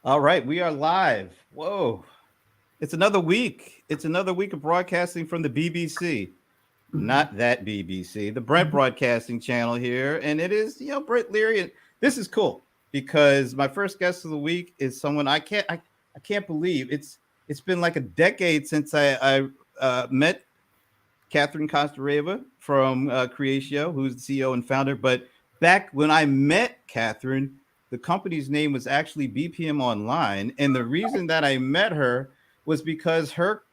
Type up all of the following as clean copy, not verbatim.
All right, we are live. Whoa. It's another week. It's another week of broadcasting from the BBC. Not that BBC, the Brent Broadcasting Channel here. And it is, Brent Leary. And this is cool because my first guest of the week is someone I can't believe. It's been like a decade since I met Katherine Kostereva from Creatio, who's the CEO and founder. But back when I met Katherine, the company's name was actually BPM Online. And the reason that I met her was because her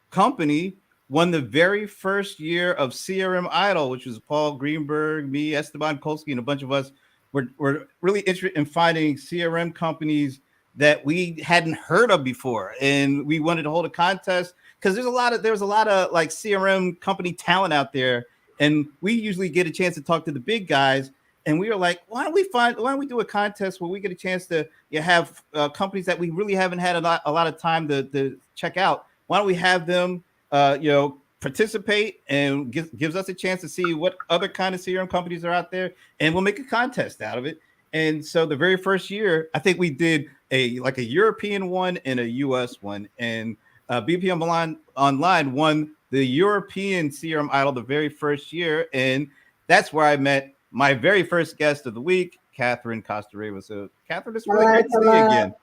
company won the very first year of CRM Idol, which was Paul Greenberg, me, Esteban Kolsky, and a bunch of us were really interested in finding CRM companies that we hadn't heard of before. And we wanted to hold a contest because there was a lot of like CRM company talent out there. And we usually get a chance to talk to the big guys. And we were like, why don't we do a contest where we get a chance to have companies that we really haven't had a lot of time to check out? Why don't we have them, participate and gives us a chance to see what other kind of CRM companies are out there, and we'll make a contest out of it. And so the very first year, I think we did a European one and a US one, and BPM Online won the European CRM Idol the very first year, and that's where I met my very first guest of the week, Katherine Kostereva. So, Katherine, it's really great to see you again.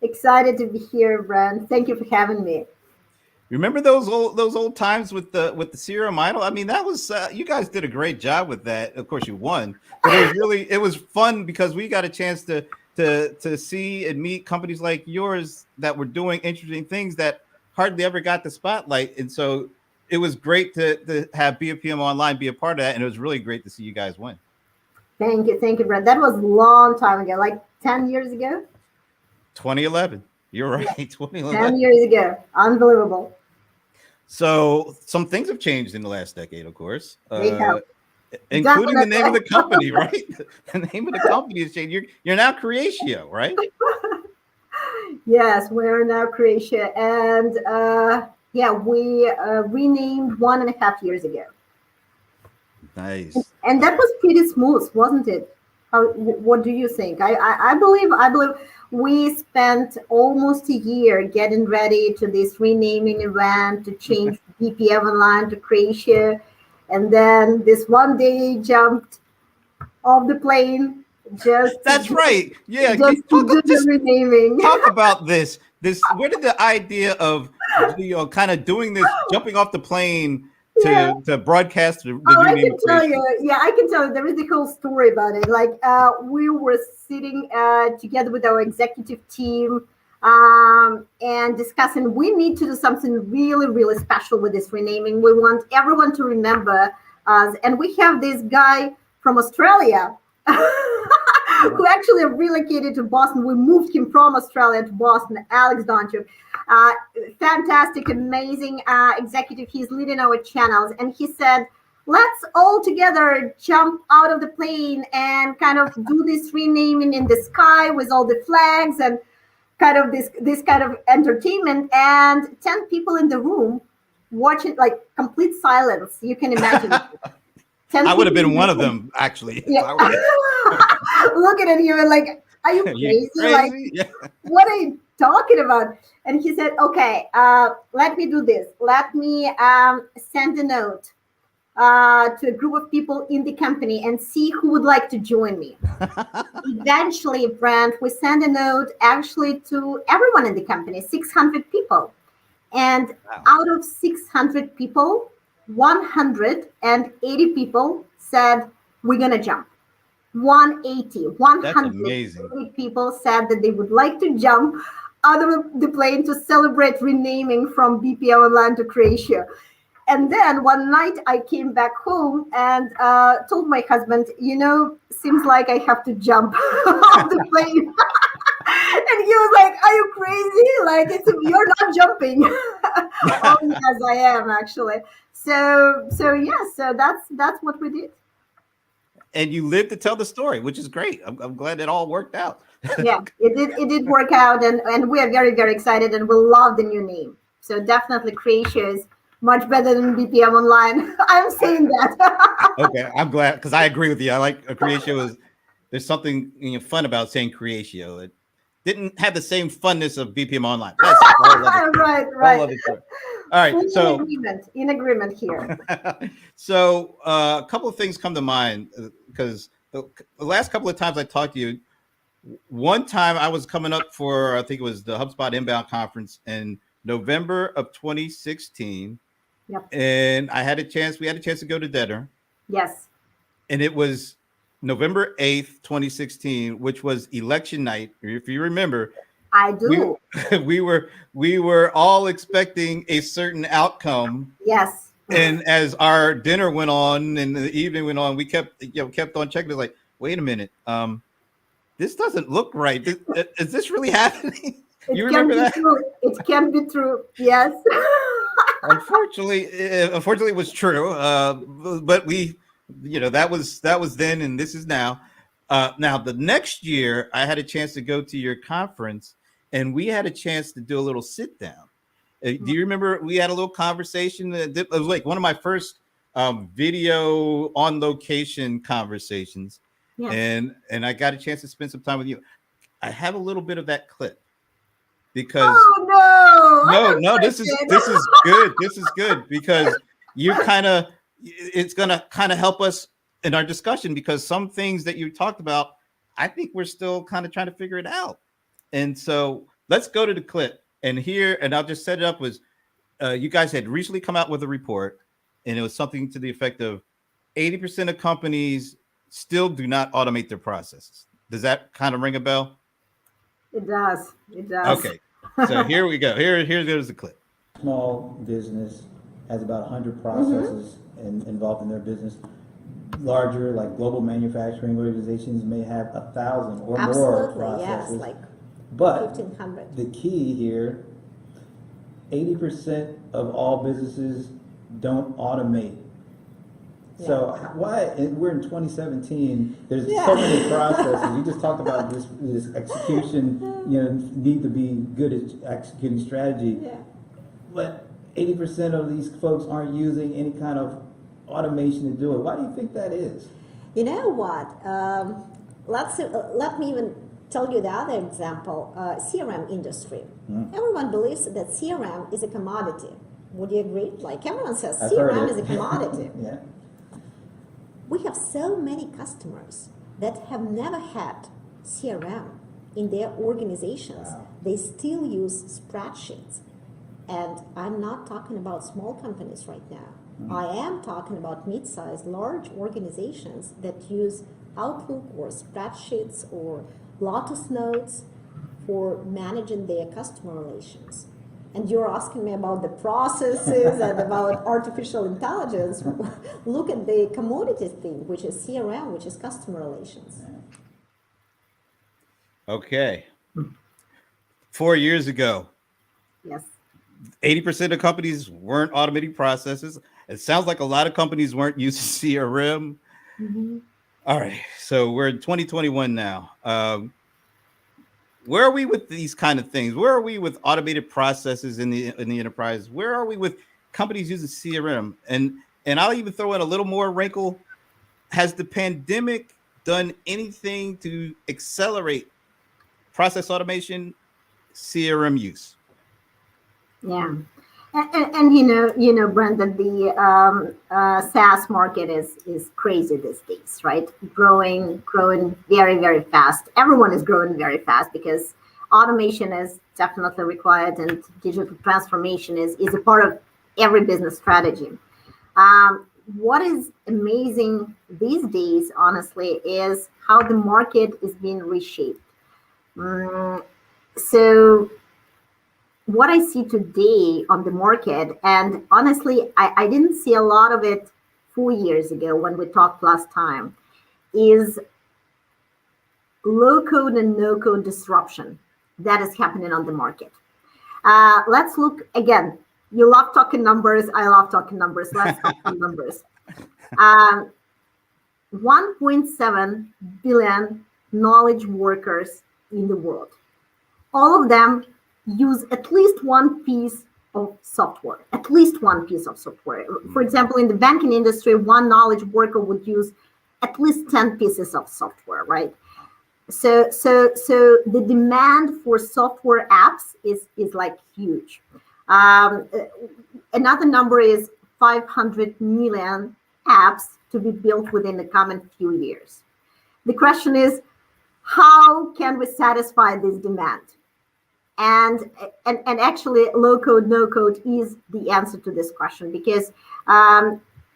Excited to be here, Brent. Thank you for having me. Remember those old times with the CRM Idol? I mean, that was you guys did a great job with that. Of course, you won, but it was fun because we got a chance to see and meet companies like yours that were doing interesting things that hardly ever got the spotlight. And so it was great to have BPM Online be a part of that, and it was really great to see you guys win. Thank you, Brent. That was a long time ago, like 10 years ago. 2011. You're right. Yeah. 2011. 10 years ago. Unbelievable. So some things have changed in the last decade, of course, including Definitely. the name of the company, right? The name of the company has changed. You're now Creatio, right? Yes, we're now Creatio, and we renamed 1.5 years ago. Nice. And that was pretty smooth, wasn't it? What do you think? I believe we spent almost a year getting ready to this renaming event to change BPM Online to Creatio, and then this one day jumped off the plane. That's right. Yeah, just renaming. Talk about this. Where did the idea of kind of doing this, jumping off the plane to broadcast the I can tell you. Yeah, I can tell you. There is a whole story about it. Like we were sitting together with our executive team and discussing. We need to do something really, really special with this renaming. We want everyone to remember us, and we have this guy from Australia. Who actually relocated to Boston. We moved him from Australia to Boston, Alex Donchuk. Fantastic, amazing executive. He's leading our channels. And he said, let's all together jump out of the plane and kind of do this renaming in the sky with all the flags and kind of this kind of entertainment. And 10 people in the room watching, like complete silence. You can imagine. I would have been one of them, actually. Yeah. Looking at you and like, are you crazy? Like, what are you talking about? And he said, okay, let me do this. Let me send a note to a group of people in the company and see who would like to join me. Eventually, Brent, we sent a note actually to everyone in the company, 600 people. And out of 600 people, 180 people said, we're going to jump. 180 people said that they would like to jump out of the plane to celebrate renaming from BPM Online to Creatio. And then one night I came back home and told my husband, seems like I have to jump off the plane. And he was like, are you crazy? Like, you're not jumping. Oh, yes, I am actually. So that's what we did. And you lived to tell the story, which is great. I'm glad it all worked out. Yeah, it did work out, and we are very, very excited, and we love the new name. So definitely Creatio is much better than BPM Online. I'm saying that. Okay, I'm glad because I agree with you. I like Creatio. There's something fun about saying Creatio. didn't have the same funness of BPM Online. That's a whole other story. Right. Whole other story. All right, Fully so in agreement here. so a couple of things come to mind because the last couple of times I talked to you, one time I was coming up for, I think it was the HubSpot Inbound Conference in November of 2016. Yep. And we had a chance to go to dinner. Yes. And it was November 8th, 2016, which was election night. If you remember, I do. We were all expecting a certain outcome. Yes. And as our dinner went on and the evening went on, we kept on checking. It like, wait a minute, this doesn't look right. Is this really happening? You remember that? It can be true. Yes. Unfortunately, it was true. But we, that was then, and this is now. Now the next year, I had a chance to go to your conference, and we had a chance to do a little sit down. Do you remember we had a little conversation? It was like one of my first video on location conversations, and I got a chance to spend some time with you. I have a little bit of that clip because no, this is good. This is good because it's gonna kind of help us in our discussion because some things that you talked about, I think we're still kind of trying to figure it out. And so let's go to the clip. And I'll just set it up, was you guys had recently come out with a report, and it was something to the effect of 80% of companies still do not automate their processes. Does that kind of ring a bell? It does. Okay. So here we go. Here goes the clip. Small business has about 100 processes involved in their business. Larger, like global manufacturing organizations, may have 1,000 or more processes. Yes, like but 1,500. The key here, 80% of all businesses don't automate. Yeah. So why, we're in 2017, there's so many processes. You just talked about this execution, need to be good at executing strategy. Yeah. But 80% of these folks aren't using any kind of automation to do it. Why do you think that is? You know what? Let me even tell you the other example, CRM industry. Everyone believes that CRM is a commodity. Would you agree? Like everyone says, CRM is a commodity. Yeah. We have so many customers that have never had CRM in their organizations. Wow. They still use spreadsheets. And I'm not talking about small companies right now. I am talking about mid-sized, large organizations that use Outlook or spreadsheets or Lotus Notes for managing their customer relations. And you're asking me about the processes and about artificial intelligence. Look at the commodity thing, which is CRM, which is customer relations. Okay. 4 years ago, Yes. 80% of companies weren't automating processes. It sounds like a lot of companies weren't using CRM. All right, so we're in 2021 now. Where are we with these kind of things? Where are we with automated processes in the enterprise? Where are we with companies using CRM? And I'll even throw in a little more wrinkle. Has the pandemic done anything to accelerate process automation, CRM use? Yeah. And you know, Brendan, the SaaS market is crazy these days, right? Growing very, very fast. Everyone is growing very fast because automation is definitely required, and digital transformation is a part of every business strategy. What is amazing these days, honestly, is how the market is being reshaped. So what I see today on the market, and honestly, I didn't see a lot of it 4 years ago when we talked last time, is low-code and no-code disruption that is happening on the market. Let's look again. You love talking numbers. I love talking numbers. Let's talk some numbers. 1.7 billion knowledge workers in the world. All of them use at least one piece of software, at least one piece of software. For example, in the banking industry, one knowledge worker would use at least 10 pieces of software, right? So the demand for software apps is like huge. Um, uh, Another number is 500 million apps to be built within the coming few years. The question is, how can we satisfy this demand? And actually, low code, no code is the answer to this question, because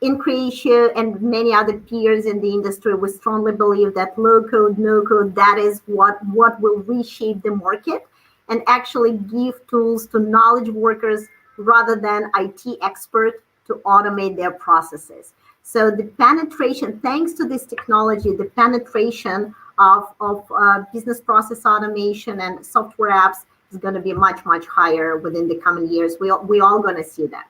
in Creatio and many other peers in the industry, we strongly believe that low code, no code, that is what will reshape the market and actually give tools to knowledge workers rather than IT experts to automate their processes. So the penetration, thanks to this technology, the penetration of business process automation and software apps is going to be much, much higher within the coming years. We all going to see that.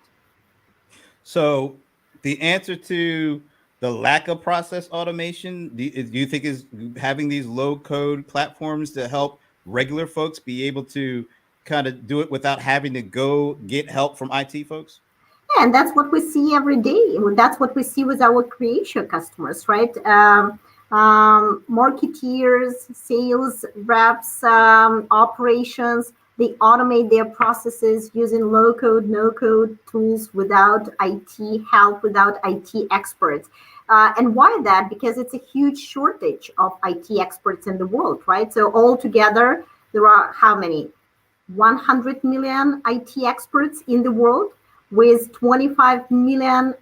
So the answer to the lack of process automation, do you think is having these low code platforms to help regular folks be able to kind of do it without having to go get help from IT folks? And that's what we see every day. That's what we see with our Creatio customers, right? Marketeers, sales reps, operations, they automate their processes using low code, no code tools without IT help, without IT experts. And why that? Because it's a huge shortage of IT experts in the world, right? So altogether, there are how many? 100 million IT experts in the world, with 25 million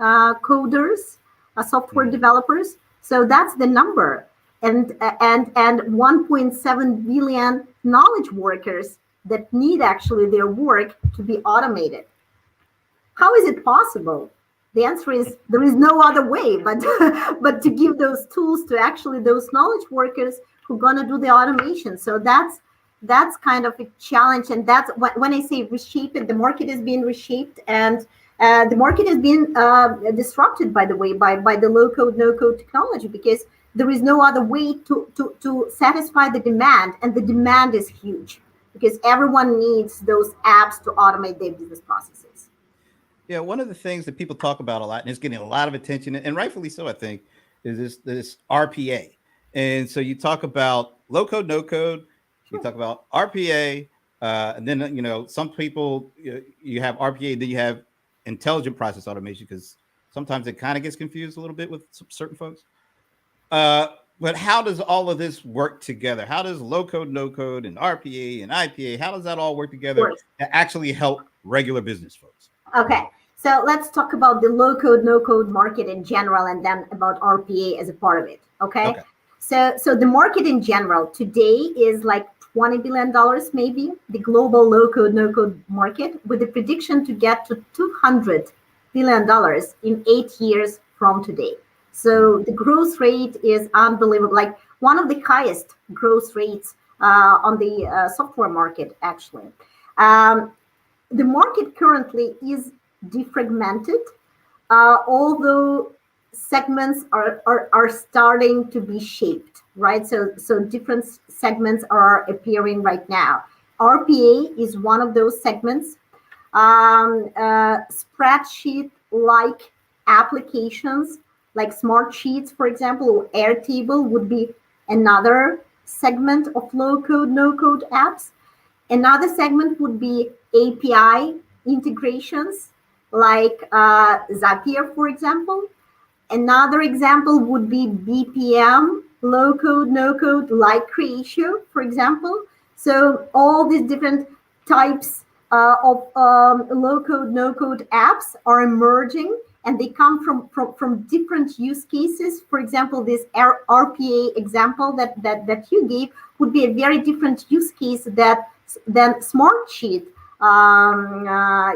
coders, software developers. So that's the number, and 1.7 billion knowledge workers that need actually their work to be automated. How is it possible? The answer is there is no other way but but to give those tools to actually those knowledge workers who are going to do the automation. So that's kind of a challenge, and that's when I say reshape it, the market is being reshaped, and the market is being disrupted, by the way, by the low code, no code technology, because there is no other way to satisfy the demand, and the demand is huge because everyone needs those apps to automate their business processes. Yeah, one of the things that people talk about a lot, and it's getting a lot of attention, and rightfully so, I think, is this RPA. And so you talk about low code, no code, you talk about RPA, and then some people you have RPA, then you have intelligent process automation, because sometimes it kind of gets confused a little bit with certain folks. But how does all of this work together? How does low code, no code, and RPA and IPA, how does that all work together to actually help regular business folks? Okay, so let's talk about the low code, no code market in general, and then about RPA as a part of it. Okay. So the market in general today is like $20 billion, maybe, the global low code, no code market, with the prediction to get to $200 billion in 8 years from today. So the growth rate is unbelievable, like one of the highest growth rates on the software market, actually. The market currently is defragmented, although segments are starting to be shaped, right? So different segments are appearing right now. RPA is one of those segments. Spreadsheet-like applications, like Smart Sheets, for example, or Airtable, would be another segment of low-code, no-code apps. Another segment would be API integrations, like Zapier, for example. Another example would be BPM, low code, no code, like Creatio, for example. So all these different types of low code, no code apps are emerging, and they come from different use cases. For example, this RPA example that you gave would be a very different use case than Smart Sheet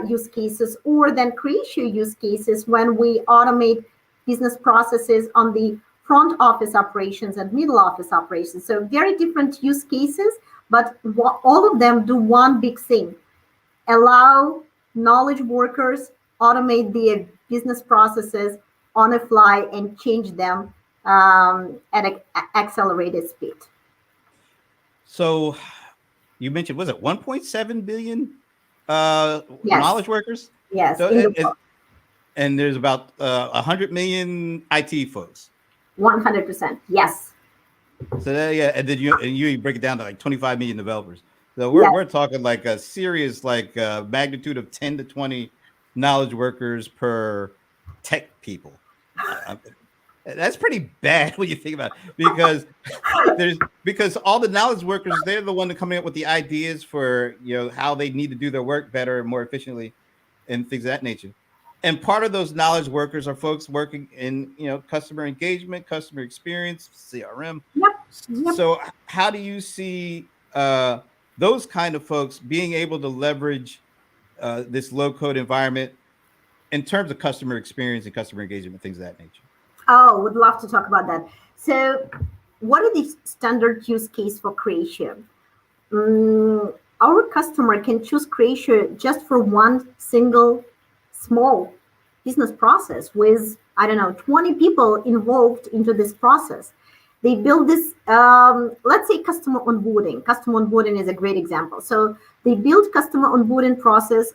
use cases, or than Creatio use cases when we automate business processes on the front office operations and middle office operations. So very different use cases, but all of them do one big thing: allow knowledge workers automate their business processes on a fly and change them at an accelerated speed. So you mentioned, was it 1.7 billion Yes. knowledge workers? Yes. So and there's about 100 million IT folks. 100%. Yes. So yeah, and then you break it down to like 25 million developers. So Yes. we're talking like a serious magnitude of 10 to 20 knowledge workers per tech people. That's pretty bad when you think about it, because all the knowledge workers, they're the one that coming up with the ideas for how they need to do their work better and more efficiently and things of that nature. And part of those knowledge workers are folks working in customer engagement, customer experience, CRM. Yep. Yep. So how do you see those kind of folks being able to leverage this low code environment in terms of customer experience and customer engagement, things of that nature? Oh, would love to talk about that. So, what are the standard use case for Creatio? Our customer can choose Creatio just for one single small business process with, I don't know, 20 people involved into this process. They build this, let's say customer onboarding. Customer onboarding is a great example. So they build customer onboarding process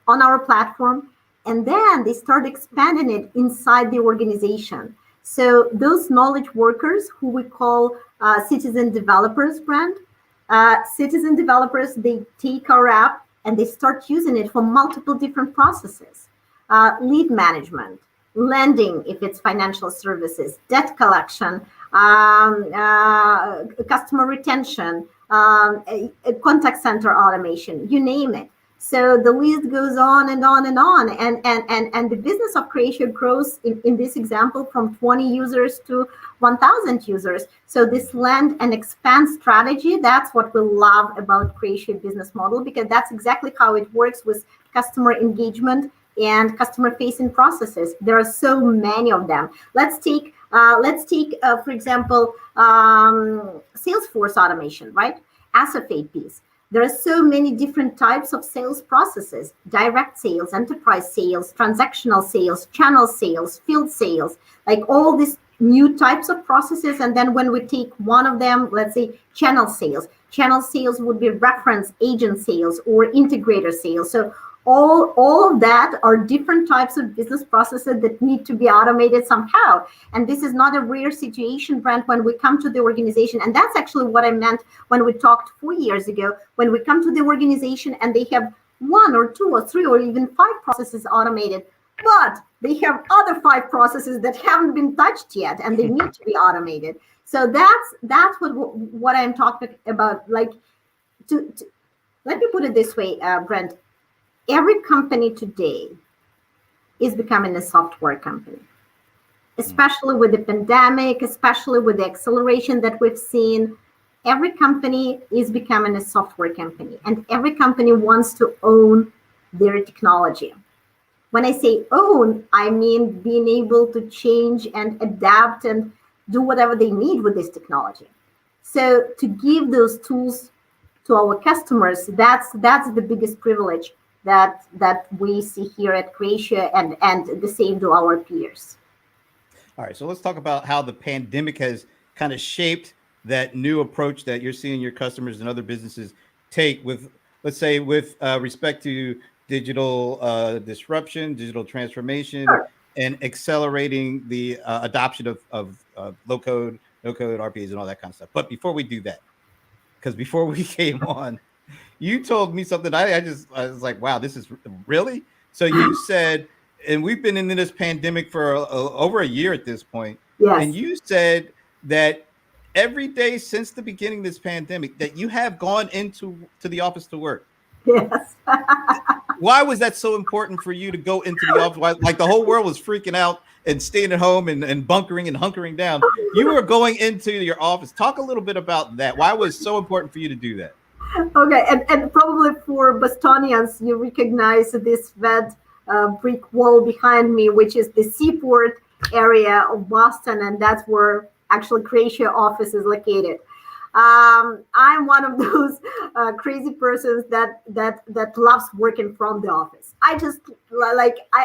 on our platform, and then they start expanding it inside the organization. So those knowledge workers, who we call citizen developers, citizen developers, they take our app and they start using it for multiple different processes. Lead management, lending, if it's financial services, debt collection, customer retention, contact center automation, you name it. So the list goes on and on and on. And the business of Creatio grows in this example from 20 users to 1,000 users. So this land and expand strategy, that's what we love about Creatio business model, because that's exactly how it works with customer engagement and customer facing processes. There are so many of them. Let's take, for example, Salesforce automation, right? SFA piece. There are so many different types of sales processes: direct sales, enterprise sales, transactional sales, channel sales, field sales, like all these new types of processes. And then when we take one of them, let's say channel sales would be reference agent sales or integrator sales. So all of that are different types of business processes that need to be automated somehow. And this is not a rare situation, Brent, when we come to the organization. And that's actually what I meant when we talked 4 years ago, when we come to the organization and they have 1 or 2 or 3 or even 5 processes automated, but they have other 5 processes that haven't been touched yet and they need to be automated. So that's what I'm talking about. Like, let me put it this way, Brent. Every company today is becoming a software company, especially with the pandemic, especially with the acceleration that we've seen. Every company is becoming a software company, and every company wants to own their technology. When I say own, I mean being able to change and adapt and do whatever they need with this technology. So to give those tools to our customers, that's the biggest privilege that we see here at Creatio, and the same to our peers. All right, so let's talk about how the pandemic has kind of shaped that new approach that you're seeing your customers and other businesses take with, let's say, with respect to digital disruption, digital transformation, Sure. and accelerating the adoption of low code, no code, RPAs, and all that kind of stuff. But before we do that, because before we came on, you told me something. I was like, wow, this is really. So you said, and we've been in this pandemic for over a year at this point. Yes. And you said that every day since the beginning of this pandemic that you have gone to the office to work. Yes. Why was that so important for you to go into the office? Why, like the whole world was freaking out and staying at home and bunkering and hunkering down. You were going into your office. Talk a little bit about that. Why was it so important for you to do that? Okay, and probably for Bostonians, you recognize this red brick wall behind me, which is the seaport area of Boston, and that's where actually Creatio office is located. I'm one of those crazy persons that loves working from the office. I just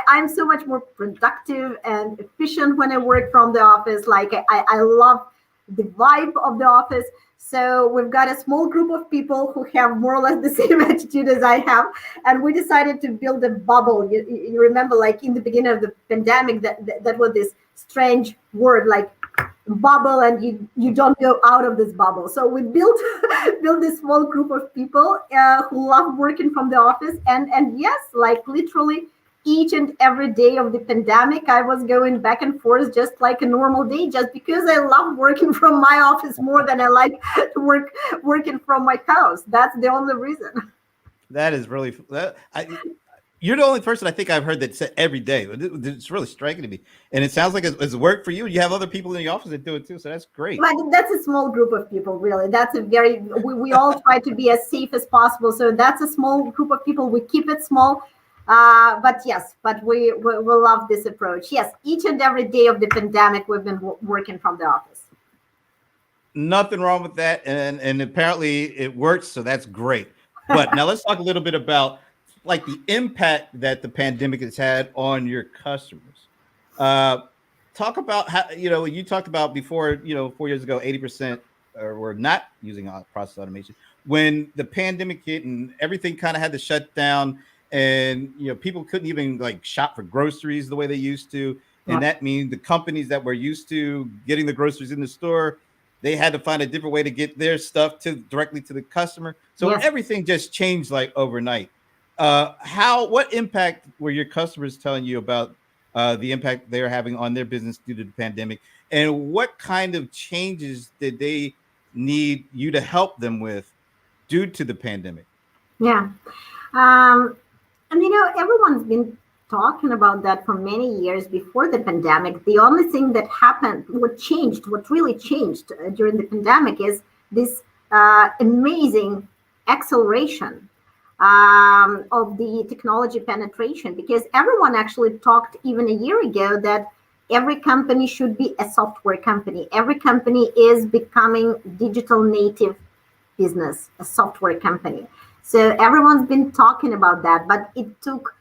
I'm so much more productive and efficient when I work from the office. Like I love the vibe of the office. So we've got a small group of people who have more or less the same attitude as I have. And we decided to build a bubble. You remember, like in the beginning of the pandemic, that was this strange word, like bubble, and you don't go out of this bubble. So we built built this small group of people who love working from the office, and yes, like literally each and every day of the pandemic, I was going back and forth just like a normal day, just because I love working from my office more than I like to working from my house. That's the only reason. That is really you're the only person I think I've heard that said every day. It's really striking to me, and it sounds like it's worked for you. You have other people in the office that do it too, so that's great. But that's a small group of people, really. That's a very we all try to be as safe as possible. So that's a small group of people. We keep it small, but yes, but we love this approach. Yes, each and every day of the pandemic, we've been working from the office. Nothing wrong with that, and apparently it works, so that's great. But now let's talk a little bit about like the impact that the pandemic has had on your customers. Talk about how, you talked about before, 4 years ago, 80% were not using process automation. When the pandemic hit and everything kind of had to shut down, and people couldn't even like shop for groceries the way they used to, and that means the companies that were used to getting the groceries in the store, they had to find a different way to get their stuff directly to the customer. So everything just changed like overnight. What impact were your customers telling you about the impact they're having on their business due to the pandemic? And what kind of changes did they need you to help them with due to the pandemic? Yeah. And everyone's been talking about that for many years before the pandemic. The only thing that happened, what really changed during the pandemic is this amazing acceleration of the technology penetration, because everyone actually talked even a year ago that every company should be a software company. Every company is becoming digital native business, a software company. So everyone's been talking about that, but it took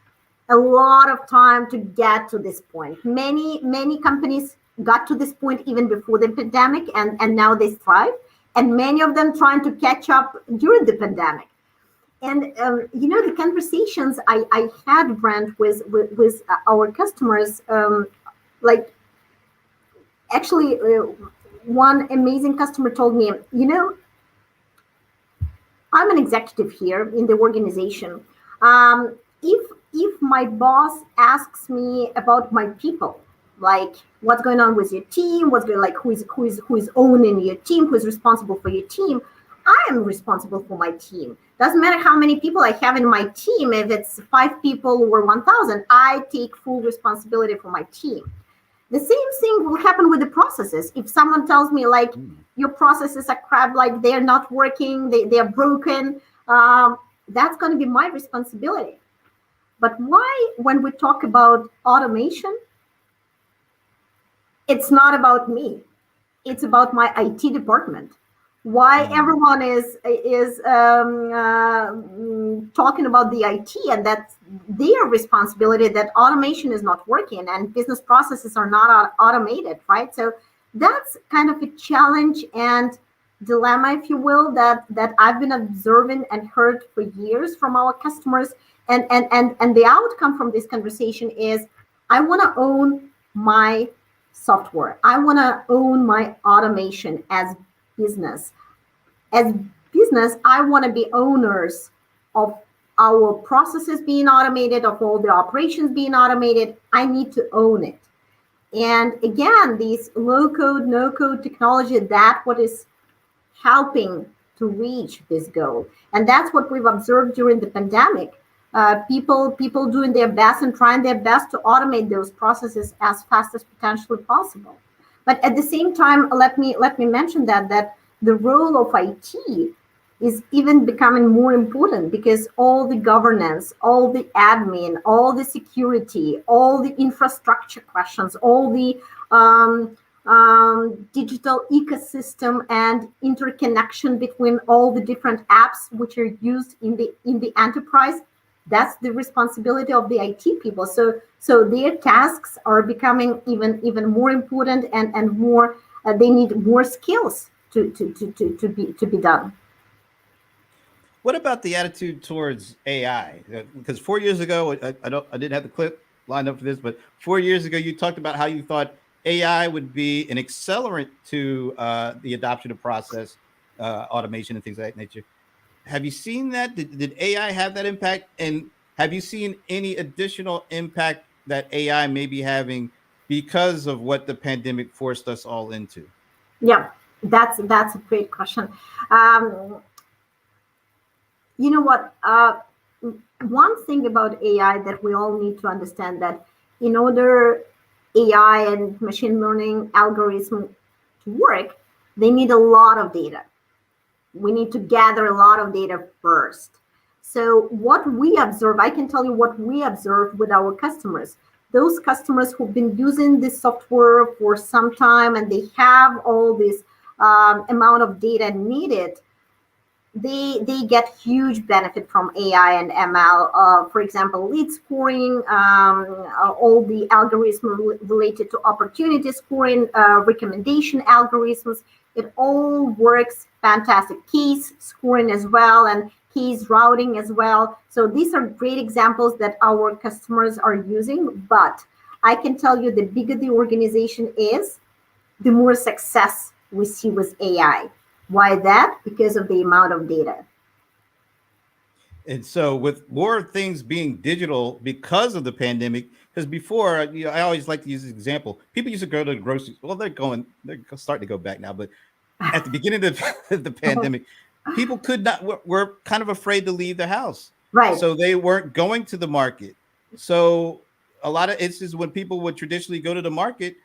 a lot of time to get to this point. Many companies got to this point even before the pandemic, and now they thrive. And many of them trying to catch up during the pandemic. And the conversations I had, Brent, with our customers, one amazing customer told me, I'm an executive here in the organization. If my boss asks me about my people, like what's going on with your team, who is owning your team, who is responsible for your team, I am responsible for my team. Doesn't matter how many people I have in my team. If it's 5 people or 1,000, I take full responsibility for my team. The same thing will happen with the processes. If someone tells me like your processes are crap, like they're not working, they're broken, that's going to be my responsibility. But why, when we talk about automation, it's not about me. It's about my IT department. Why everyone is talking about the IT, and that's their responsibility, that automation is not working and business processes are not automated, right? So that's kind of a challenge and dilemma, if you will, that I've been observing and heard for years from our customers. And the outcome from this conversation is, I want to own my software. I want to own my automation as business. As business, I want to be owners of our processes being automated, of all the operations being automated. I need to own it. And again, these low-code, no-code technology, that's what is helping to reach this goal. And that's what we've observed during the pandemic. People doing their best and trying their best to automate those processes as fast as potentially possible. But at the same time, let me mention that the role of IT is even becoming more important, because all the governance, all the admin, all the security, all the infrastructure questions, all the digital ecosystem and interconnection between all the different apps which are used in the enterprise, that's the responsibility of the IT people. So their tasks are becoming even more important and more. They need more skills to be done. What about the attitude towards AI? Because 4 years ago, I didn't have the clip lined up for this, but 4 years ago, you talked about how you thought AI would be an accelerant to the adoption of process automation and things of that nature. Have you seen that? Did AI have that impact? And have you seen any additional impact that AI may be having because of what the pandemic forced us all into? Yeah, that's a great question. Um, you know what? One thing about AI that we all need to understand, that in order AI and machine learning algorithm to work, they need a lot of data. We need to gather a lot of data first. So what we observe, I can tell you what we observe with our customers. Those customers who've been using this software for some time and they have all this amount of data needed, they get huge benefit from AI and ML. For example, lead scoring, all the algorithms related to opportunity scoring, recommendation algorithms. It all works fantastic. Case scoring as well, and case routing as well. So these are great examples that our customers are using. But I can tell you, the bigger the organization is, the more success we see with AI. Why that? Because of the amount of data. And so, with more things being digital because of the pandemic, because before, I always like to use this example. People used to go to the grocery. Well, they're starting to go back now. But at the beginning of the pandemic, people could not were kind of afraid to leave the house, Right. so they weren't going to the market. So a lot of instances when people would traditionally go to the market,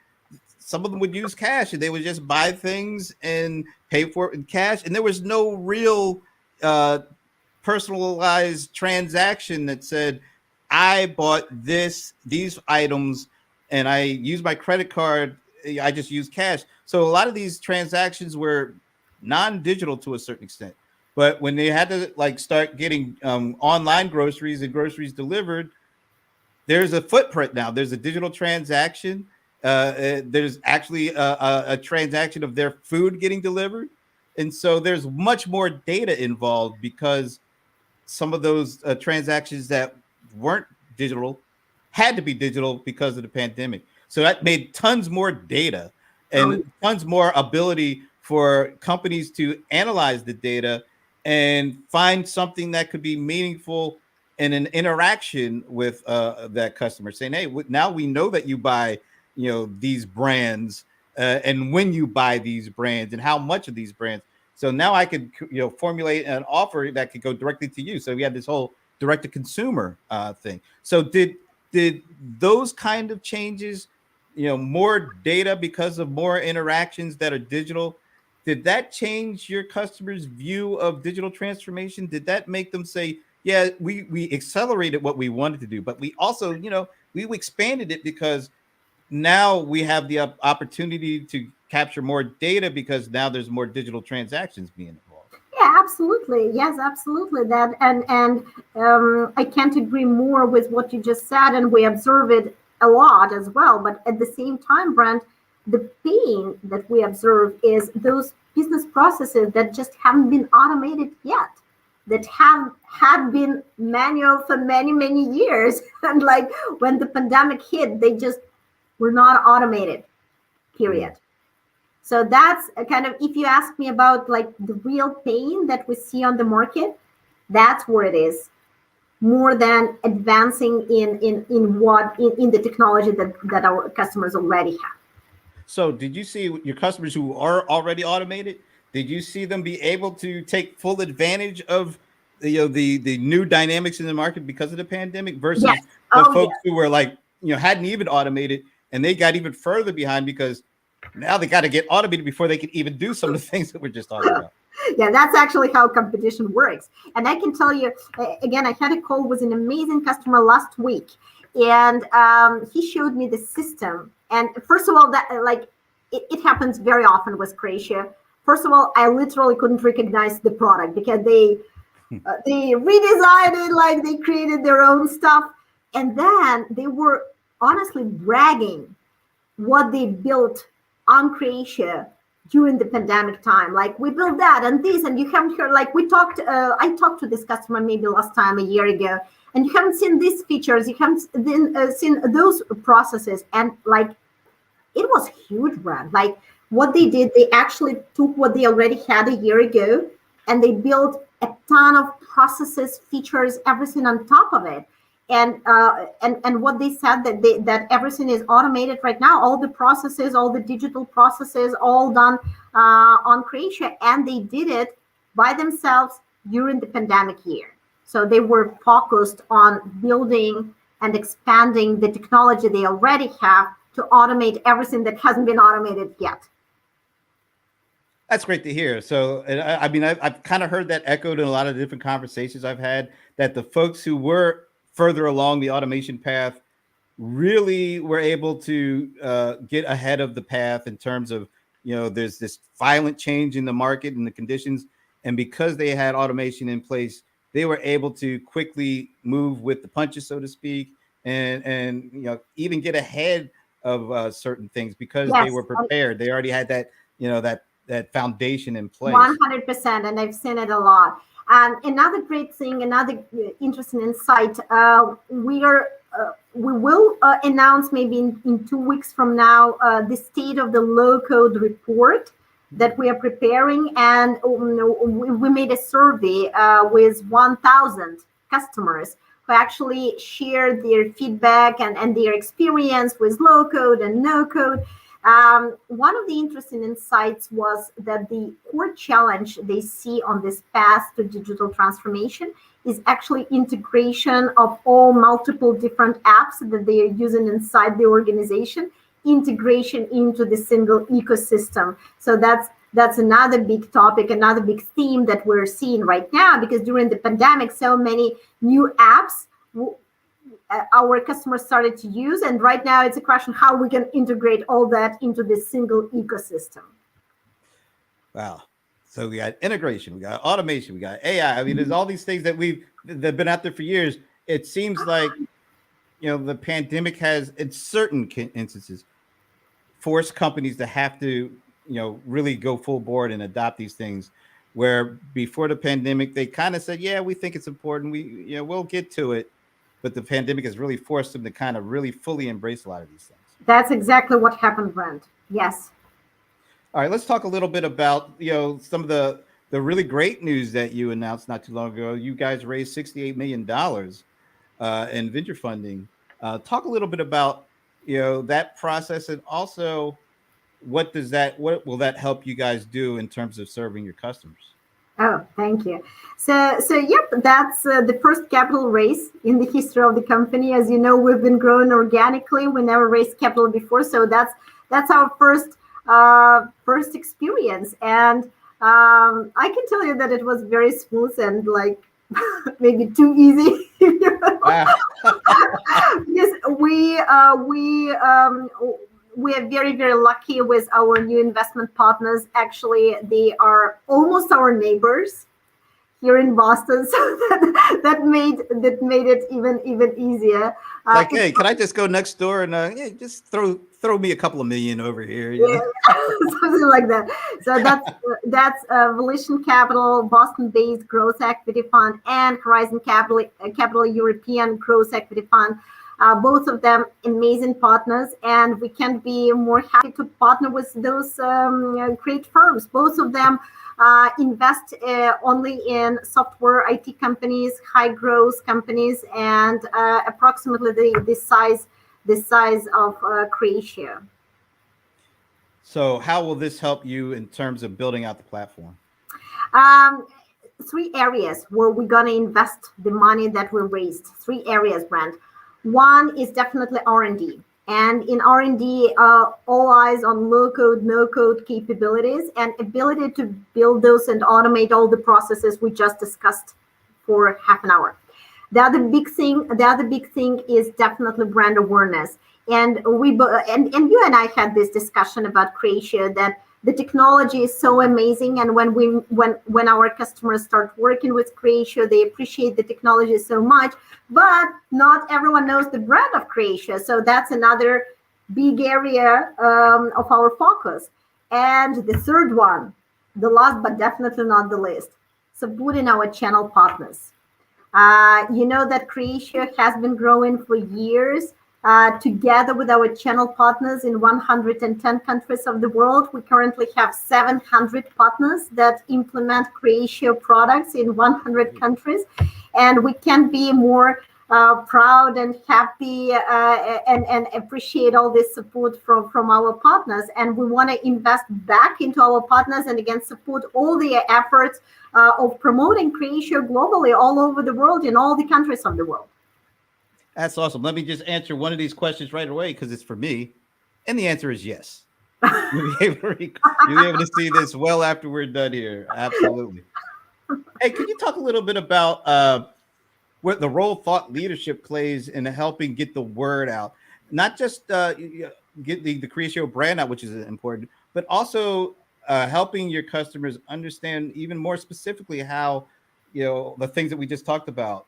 some of them would use cash, and they would just buy things and pay for it in cash, and there was no real personalized transaction that said, I bought these items and I used my credit card. I just used cash. So a lot of these transactions were non-digital to a certain extent. But when they had to start getting online groceries and groceries delivered, there's a footprint now. There's a digital transaction. There's actually a transaction of their food getting delivered. And so there's much more data involved because some of those transactions that weren't digital had to be digital because of the pandemic. So that made tons more data and tons more ability for companies to analyze the data and find something that could be meaningful in an interaction with that customer, saying, hey, now we know that you buy these brands and when you buy these brands and how much of these brands. So now I could, formulate an offer that could go directly to you. So we had this whole direct to consumer thing. So did those kind of changes, more data because of more interactions that are digital, did that change your customers' view of digital transformation? Did that make them say, yeah, we accelerated what we wanted to do, but we also, we expanded it because now we have the opportunity to capture more data because now there's more digital transactions being involved. Yeah, absolutely. Yes, absolutely. That and I can't agree more with what you just said, and we observe it a lot as well. But at the same time, Brent, the pain that we observe is those business processes that just haven't been automated yet, that had been manual for many years, and when the pandemic hit, they just were not automated, period. So that's a kind of, if you ask me about the real pain that we see on the market, that's where it is, more than advancing in the technology that our customers already have. So did you see your customers who are already automated? Did you see them be able to take full advantage of the new dynamics in the market because of the pandemic versus the folks who were hadn't even automated and they got even further behind because now they got to get automated before they can even do some of the things that we're just talking about? Yeah, that's actually how competition works. And I can tell you, again, I had a call with an amazing customer last week, and he showed me the system. And first of all, that it happens very often with Creatio. First of all, I literally couldn't recognize the product because they redesigned it, they created their own stuff. And then they were honestly bragging what they built on Creatio during the pandemic time. We built that and this, and you haven't heard, I talked to this customer maybe last time a year ago, and you haven't seen these features, you haven't seen those processes. And it was huge, brand. Like what they did, they actually took what they already had a year ago and they built a ton of processes, features, everything on top of it. And what they said that everything is automated right now, all the processes, all the digital processes, all done on Creatio, and they did it by themselves during the pandemic year. So they were focused on building and expanding the technology they already have to automate everything that hasn't been automated yet. That's great to hear. So, and I mean, I've kind of heard that echoed in a lot of different conversations I've had, that the folks who were further along the automation path really were able to get ahead of the path in terms of, there's this violent change in the market and the conditions. And because they had automation in place, they were able to quickly move with the punches, so to speak, and even get ahead of certain things because they were prepared. They already had that, that foundation in place. 100%, and I've seen it a lot. And another great thing, another interesting insight, we will announce maybe in 2 weeks from now the state of the low-code report that we are preparing. And we made a survey with 1,000 customers who actually shared their feedback and their experience with low-code and no-code. One of the interesting insights was that the core challenge they see on this path to digital transformation is actually integration of all multiple different apps that they are using inside the organization, integration into the single ecosystem. So that's another big topic, another big theme that we're seeing right now, because during the pandemic, so many new apps our customers started to use, and right now it's a question how we can integrate all that into this single ecosystem. Wow. So we got integration, we got automation, we got AI. I mean, there's all these things that have been out there for years. It seems like, the pandemic has, in certain instances, forced companies to have to, really go full board and adopt these things. Where before the pandemic, they kind of said, yeah, we think it's important. We'll get to it. But the pandemic has really forced them to kind of really fully embrace a lot of these things. That's exactly what happened, Brent. Yes. All right, let's talk a little bit about, some of the really great news that you announced not too long ago. You guys raised $68 million in venture funding. Talk a little bit about, that process, and also what will that help you guys do in terms of serving your customers? Oh, thank you. So yep, that's the first capital raise in the history of the company. As you know, we've been growing organically. We never raised capital before, so that's our first experience. And I can tell you that it was very smooth and like maybe too easy. Yes, we are very, very lucky with our new investment partners. Actually, they are almost our neighbors here in Boston, so that made it even easier. Like, hey, can I just go next door and just throw me a couple of million over here? Yeah, something like that. So that's Volition Capital, Boston-based growth equity fund, and Horizon Capital European growth equity fund. Both of them amazing partners, and we can't be more happy to partner with those great firms. Both of them invest only in software IT companies, high growth companies, and approximately the size of Creatio. So how will this help you in terms of building out the platform? 3 areas where we're going to invest the money that we raised. 3 areas, Brent. One is definitely R&D. And in R&D, all eyes on low-code, no-code capabilities and ability to build those and automate all the processes we just discussed for half an hour. The other big thing is definitely brand awareness. And and you and I had this discussion about Creatio, that the technology is so amazing, and when our customers start working with Creatio, they appreciate the technology so much, but not everyone knows the brand of Creatio. So that's another big area of our focus. And the third one, the last but definitely not the least, supporting our channel partners. You know that Creatio has been growing for years together with our channel partners in 110 countries of the world. We currently have 700 partners that implement Creatio products in 100 countries. And we can be more proud and happy and appreciate all this support from our partners. And we want to invest back into our partners and again support all the efforts of promoting Creatio globally all over the world in all the countries of the world. That's awesome. Let me just answer one of these questions right away because it's for me. And the answer is yes. You'll be able to see this well after we're done here. Absolutely. Hey, can you talk a little bit about what the role thought leadership plays in helping get the word out? Not just get the Creatio brand out, which is important, but also helping your customers understand even more specifically how, the things that we just talked about,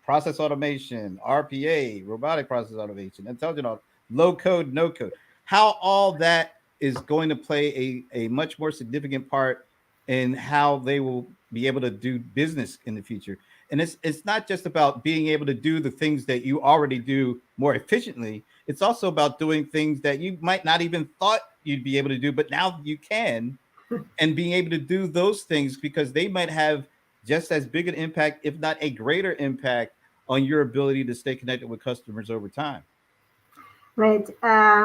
process automation, RPA, robotic process automation, intelligent low code, no code, how all that is going to play a much more significant part in how they will be able to do business in the future. And it's not just about being able to do the things that you already do more efficiently. It's also about doing things that you might not even thought you'd be able to do, but now you can, and being able to do those things because they might have just as big an impact, if not a greater impact, on your ability to stay connected with customers over time. Right. Brent,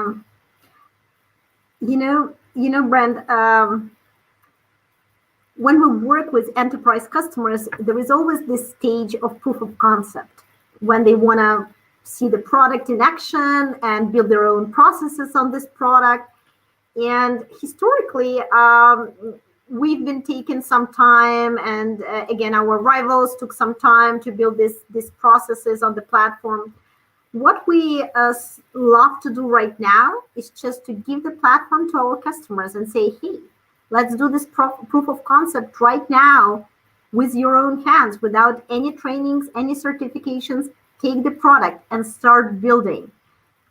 when we work with enterprise customers, there is always this stage of proof of concept when they want to see the product in action and build their own processes on this product. And historically, we've been taking some time, and again, our rivals took some time to build these processes on the platform. What we love to do right now is just to give the platform to our customers and say, hey, let's do this proof of concept right now with your own hands, without any trainings, any certifications. Take the product and start building.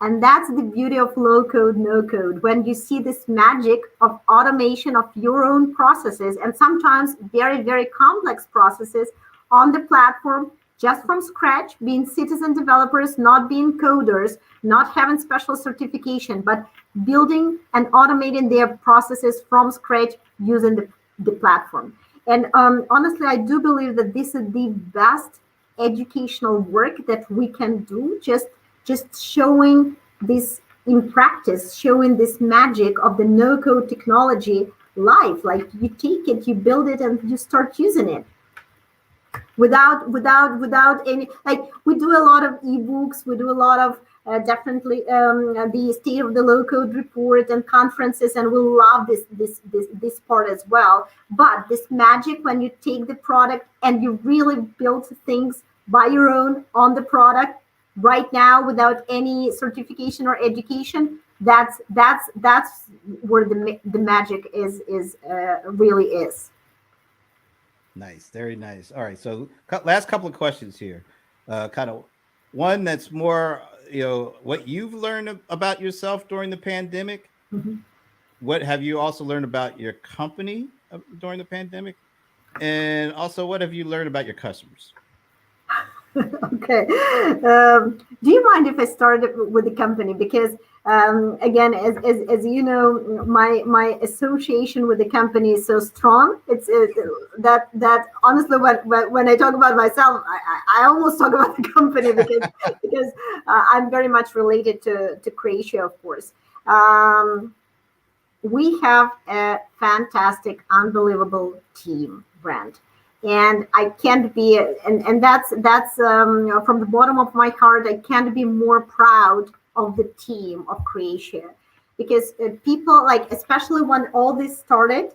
And that's the beauty of low code, no code. When you see this magic of automation of your own processes, and sometimes very, very complex processes on the platform, just from scratch, being citizen developers, not being coders, not having special certification, but building and automating their processes from scratch using the platform. And honestly, I do believe that this is the best educational work that we can do, just showing this in practice, showing this magic of the no-code technology live. Like you take it, you build it, and you start using it without any, like we do a lot of ebooks, we do a lot of definitely the state of the low code report and conferences, and we love this part as well. But this magic when you take the product and you really build things by your own on the product right now without any certification or education, that's where the magic is really is. Nice, very nice. All right, so last couple of questions here. Kind of one that's more, what you've learned about yourself during the pandemic. Mm-hmm. What have you also learned about your company during the pandemic? And also, what have you learned about your customers? Okay. Do you mind if I start with the company? Because again, as you know, my association with the company is so strong. It's that honestly, when I talk about myself, I almost talk about the company because I'm very much related to Creatio, of course. We have a fantastic, unbelievable team, Brent. And I can't be, and that's from the bottom of my heart, I can't be more proud of the team of Creatio, because people, like, especially when all this started,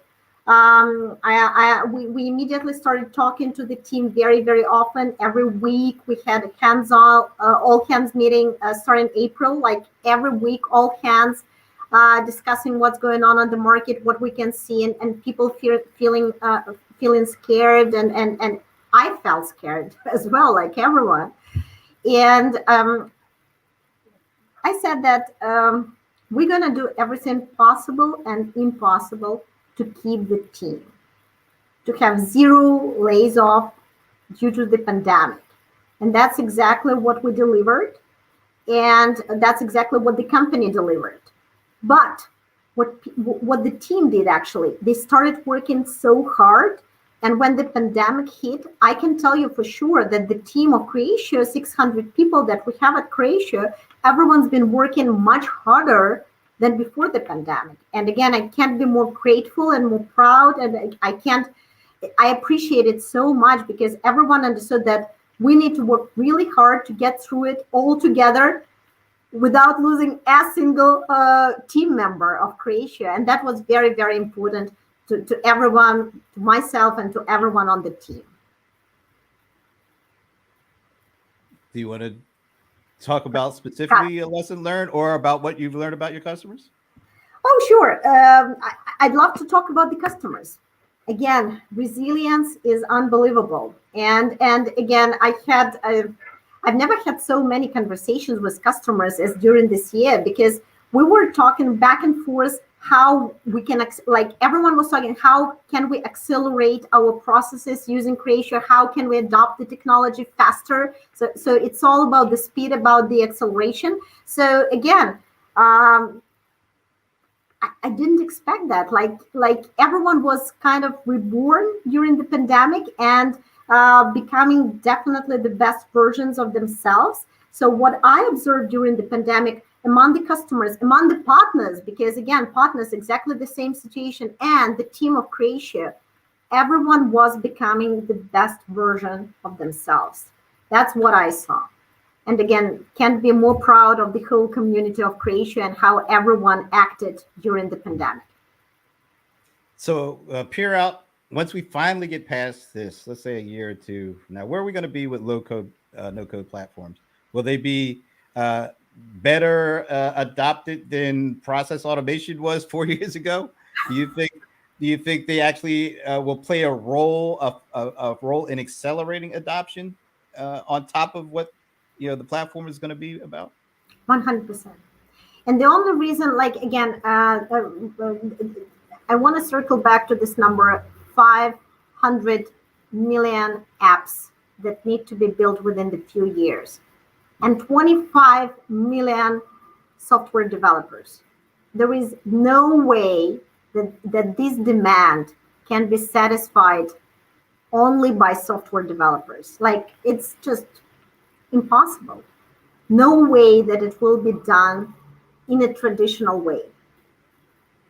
we immediately started talking to the team very, very often. Every week we had a hands-on, all hands meeting starting April, like every week, all hands discussing what's going on the market, what we can see, and people feeling scared, and I felt scared as well, like everyone. And I said that we're gonna do everything possible and impossible to keep the team, to have zero lays off due to the pandemic. And that's exactly what we delivered. And that's exactly what the company delivered. But what the team did, actually, they started working so hard. And when the pandemic hit, I can tell you for sure that the team of Creatio, 600 people that we have at Creatio, everyone's been working much harder than before the pandemic. And again, I can't be more grateful and more proud. And I appreciate it so much because everyone understood that we need to work really hard to get through it all together without losing a single team member of Creatio. And that was very, very important to everyone, to myself, and to everyone on the team. Do you want to talk about specifically a lesson learned or about what you've learned about your customers? Oh, sure. I'd love to talk about the customers. Again, resilience is unbelievable. And again, I've never had so many conversations with customers as during this year, because we were talking back and forth how we can, like everyone was talking, how can we accelerate our processes using Creatio? How can we adopt the technology faster? So it's all about the speed, about the acceleration. So again, I didn't expect that. Like everyone was kind of reborn during the pandemic and becoming definitely the best versions of themselves. So what I observed during the pandemic among the customers, among the partners, because again, partners, exactly the same situation, and the team of Creatio, everyone was becoming the best version of themselves. That's what I saw. And again, can't be more proud of the whole community of Creatio and how everyone acted during the pandemic. So, peer out, once we finally get past this, let's say a year or two from now, where are we going to be with low code, no code platforms? Will they be better adopted than process automation was 4 years ago? Do you think? Do you think they actually will play a role a role in accelerating adoption on top of what the platform is going to be about? 100%. And the only reason, like again, I want to circle back to this number: 500 million apps that need to be built within the few years, and 25 million software developers. There is no way that this demand can be satisfied only by software developers. Like, it's just impossible. No way that it will be done in a traditional way.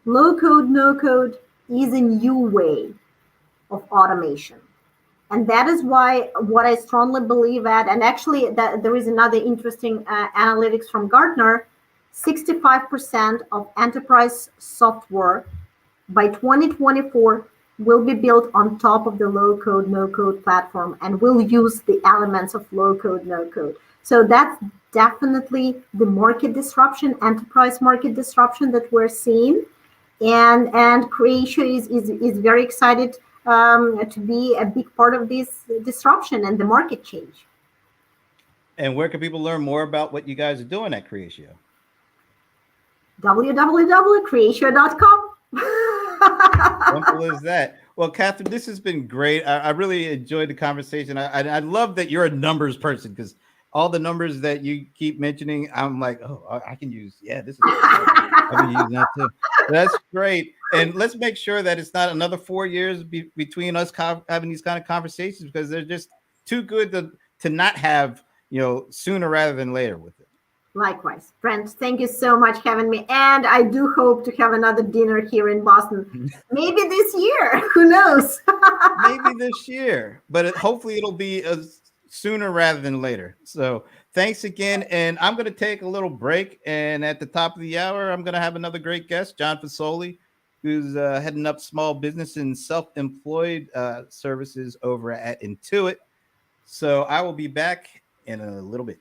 Low code, no code is a new way of automation. And that is why what I strongly believe at, and actually that there is another interesting analytics from Gartner: 65% of enterprise software by 2024 will be built on top of the low code, no code platform and will use the elements of low code, no code. So that's definitely the market disruption, enterprise market disruption that we're seeing. And Creatio is very excited to be a big part of this disruption and the market change. And where can people learn more about what you guys are doing at Creatio? www.creatio.com. Simple as that. Well, Katherine, this has been great. I really enjoyed the conversation. I love that you're a numbers person, because all the numbers that you keep mentioning, I'm like, oh, I can use. Yeah, this is. I've been using that too. That's great. And let's make sure that it's not another 4 years between us having these kind of conversations, because they're just too good to not have, sooner rather than later with it. Likewise, Brent, thank you so much for having me. And I do hope to have another dinner here in Boston. Maybe this year. Who knows? Maybe this year. But hopefully it'll be sooner rather than later. So thanks again. And I'm going to take a little break. And at the top of the hour, I'm going to have another great guest, John Fasoli, who's heading up small business and self-employed services over at Intuit. So I will be back in a little bit.